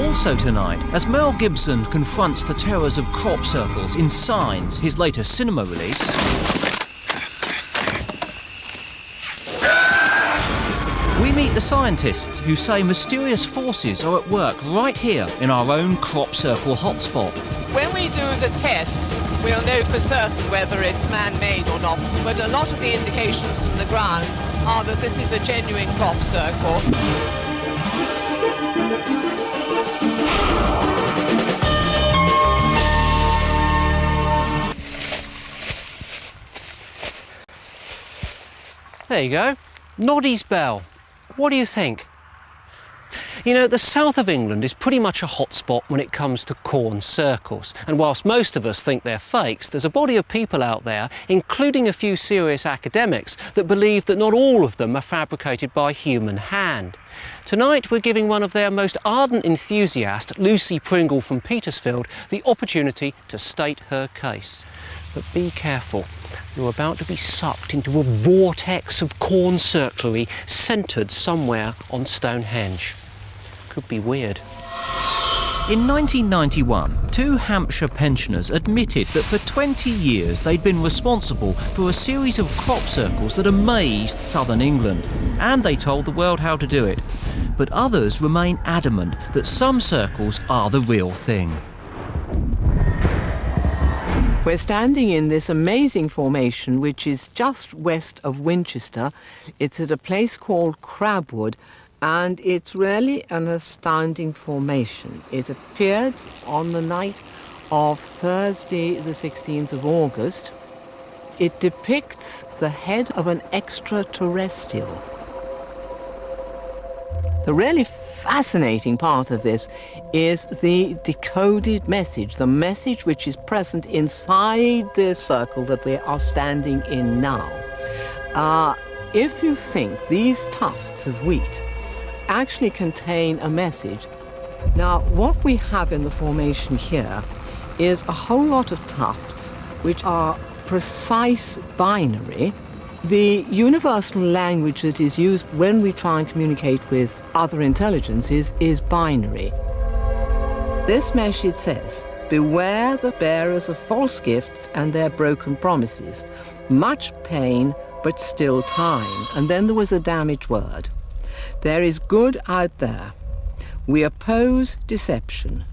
Also tonight, as Mel Gibson confronts the terrors of crop circles in Signs, his latest cinema release, we meet the scientists who say mysterious forces are at work right here in our own crop circle hotspot. When we do the tests, we'll know for certain whether it's man-made or not, but a lot of the indications from the ground are that this is a genuine crop circle. There you go, Noddy's Bell. What do you think? You know, the south of England is pretty much a hotspot when it comes to corn circles. And whilst most of us think they're fakes, there's a body of people out there, including a few serious academics, that believe that not all of them are fabricated by human hand. Tonight we're giving one of their most ardent enthusiasts, Lucy Pringle from Petersfield, the opportunity to state her case. But be careful. You're about to be sucked into a vortex of corn circlery centred somewhere on Stonehenge. Could be weird. In 1991, two Hampshire pensioners admitted that for 20 years they'd been responsible for a series of crop circles that amazed southern England, and they told the world how to do it. But others remain adamant that some circles are the real thing. We're standing in this amazing formation, which is just west of Winchester. It's at a place called Crabwood, and it's really an astounding formation. It appeared on the night of Thursday, the 16th of August. It depicts the head of an extraterrestrial. The really fascinating part of this is the decoded message, the message which is present inside the circle that we are standing in now. If you think these tufts of wheat actually contain a message, now what we have in the formation here is a whole lot of tufts which are precise binary. The universal language that is used when we try and communicate with other intelligences is binary. This message says, "Beware the bearers of false gifts and their broken promises. Much pain, but still time." And then there was a damage word. "There is good out there. We oppose deception.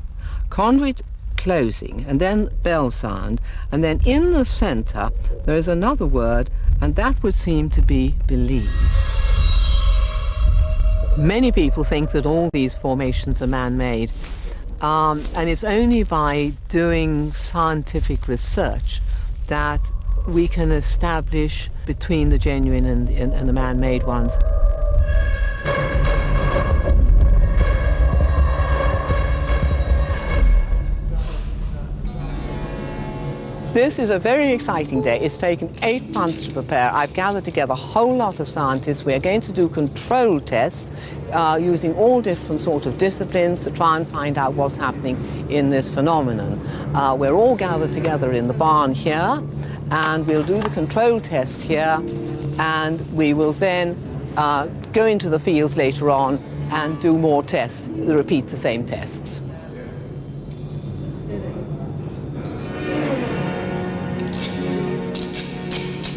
Conduit closing," and then bell sound. And then in the center, there is another word, and that would seem to be believe. Many people think that all these formations are man-made. And it's only by doing scientific research that we can establish between the genuine and the man-made ones. This is a very exciting day. It's taken 8 months to prepare. I've gathered together a whole lot of scientists. We're going to do control tests using all different sorts of disciplines to try and find out what's happening in this phenomenon. We're all gathered together in the barn here, and we'll do the control tests here, and we will then go into the fields later on and do more tests, repeat the same tests.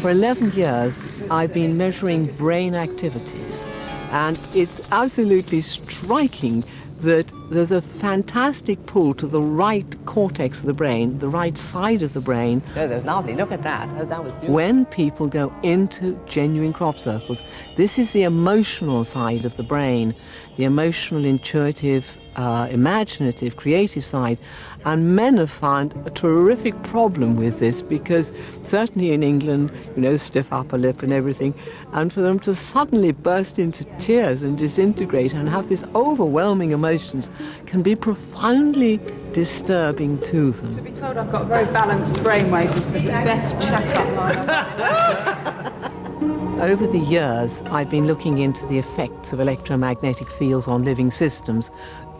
For 11 years, I've been measuring brain activities, and it's absolutely striking that there's a fantastic pull to the right cortex of the brain, the right side of the brain. Oh, that's lovely. Look at that. That was beautiful. When people go into genuine crop circles, this is the emotional side of the brain, the emotional, intuitive, imaginative, creative side. And men have found a terrific problem with this because certainly in England, you know, stiff upper lip and everything, and for them to suddenly burst into tears and disintegrate and have this overwhelming emotions can be profoundly disturbing to them. To be told I've got a very balanced brainwave is the best chat-up line. Over the years, I've been looking into the effects of electromagnetic fields on living systems,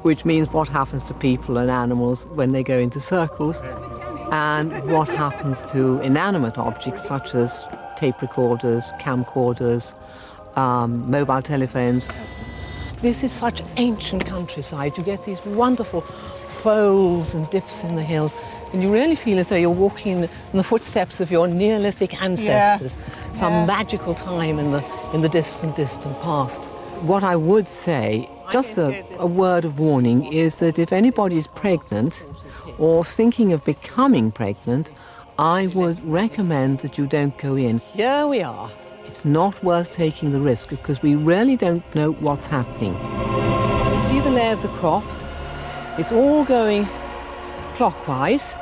which means what happens to people and animals when they go into circles, and what happens to inanimate objects such as tape recorders, camcorders, mobile telephones. This is such ancient countryside. You get these wonderful folds and dips in the hills, and you really feel as though you're walking in the footsteps of your Neolithic ancestors, some magical time in the distant past. What I would say, just a word of warning, is that if anybody's pregnant or thinking of becoming pregnant, I would recommend that you don't go in. Here we are. It's not worth taking the risk because we really don't know what's happening. You see the lay of the crop? It's all going clockwise.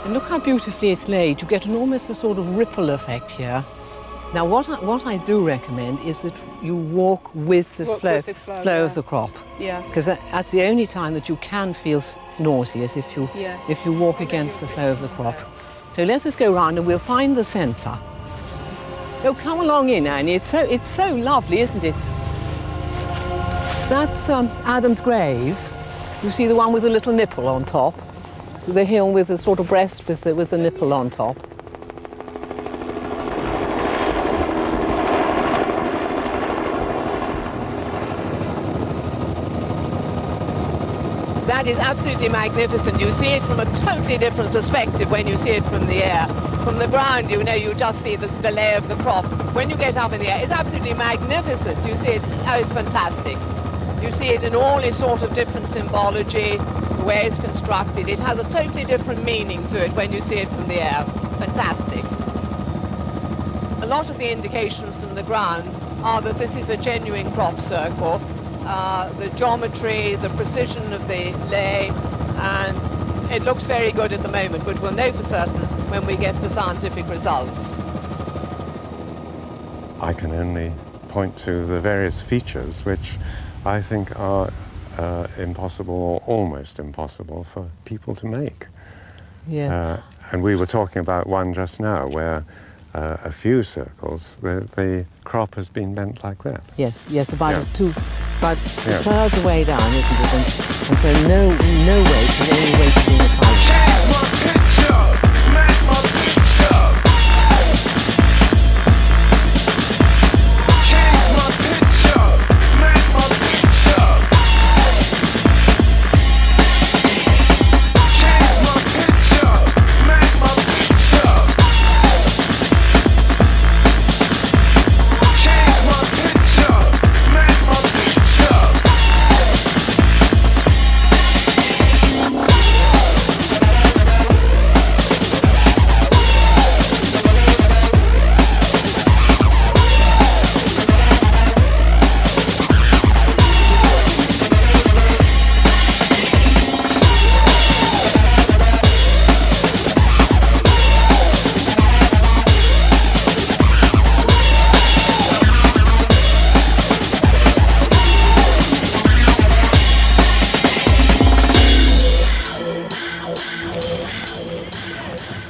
And look how beautifully it's laid. You get almost a sort of ripple effect here. Now, what I do recommend is that you walk with the flow of the crop. Yeah. Because that's the only time that you can feel nauseous if you walk against the flow of the crop. So let us go round and we'll find the centre. Oh, come along in, Annie. It's so lovely, isn't it? That's Adam's grave. You see the one with the little nipple on top? The hill with the sort of breast with the nipple on top. That is absolutely magnificent. You see it from a totally different perspective when you see it from the air. From the ground, you know, you just see the lay of the crop. When you get up in the air, it's absolutely magnificent. You see it, oh, it's fantastic. You see it in all its sort of different symbology, the way it's constructed. It has a totally different meaning to it when you see it from the air. Fantastic. A lot of the indications from the ground are that this is a genuine crop circle. The geometry, the precision of the lay, and it looks very good at the moment, but we'll know for certain when we get the scientific results. I can only point to the various features which I think are impossible or almost impossible for people to make. Yes. And we were talking about one just now where a few circles, the crop has been bent like that. Yes, about Yeah. about a third of the way down, isn't it? And so no weight is any weight in the time. Change my picture, smack my picture. Change my picture, smack my picture. Change my picture, smack my picture. Change my picture, smack my picture.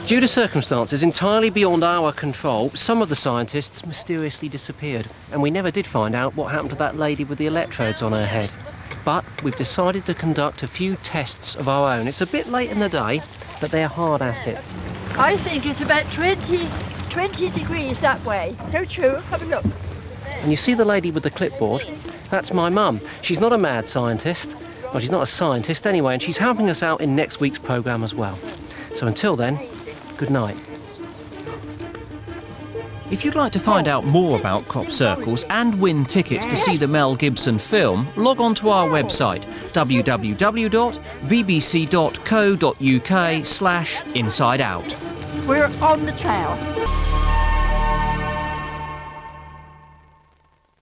Due to circumstances entirely beyond our control, some of the scientists mysteriously disappeared, and we never did find out what happened to that lady with the electrodes on her head. But we've decided to conduct a few tests of our own. It's a bit late in the day, but they're hard at it. I think it's about 20 degrees that way. Don't you? Have a look. And you see the lady with the clipboard? That's my mum. She's not a mad scientist. Well, she's not a scientist anyway, and she's helping us out in next week's programme as well. So until then, good night. If you'd like to find out more about crop circles and win tickets to see the Mel Gibson film, log on to our website www.bbc.co.uk/insideout. We're on the trail.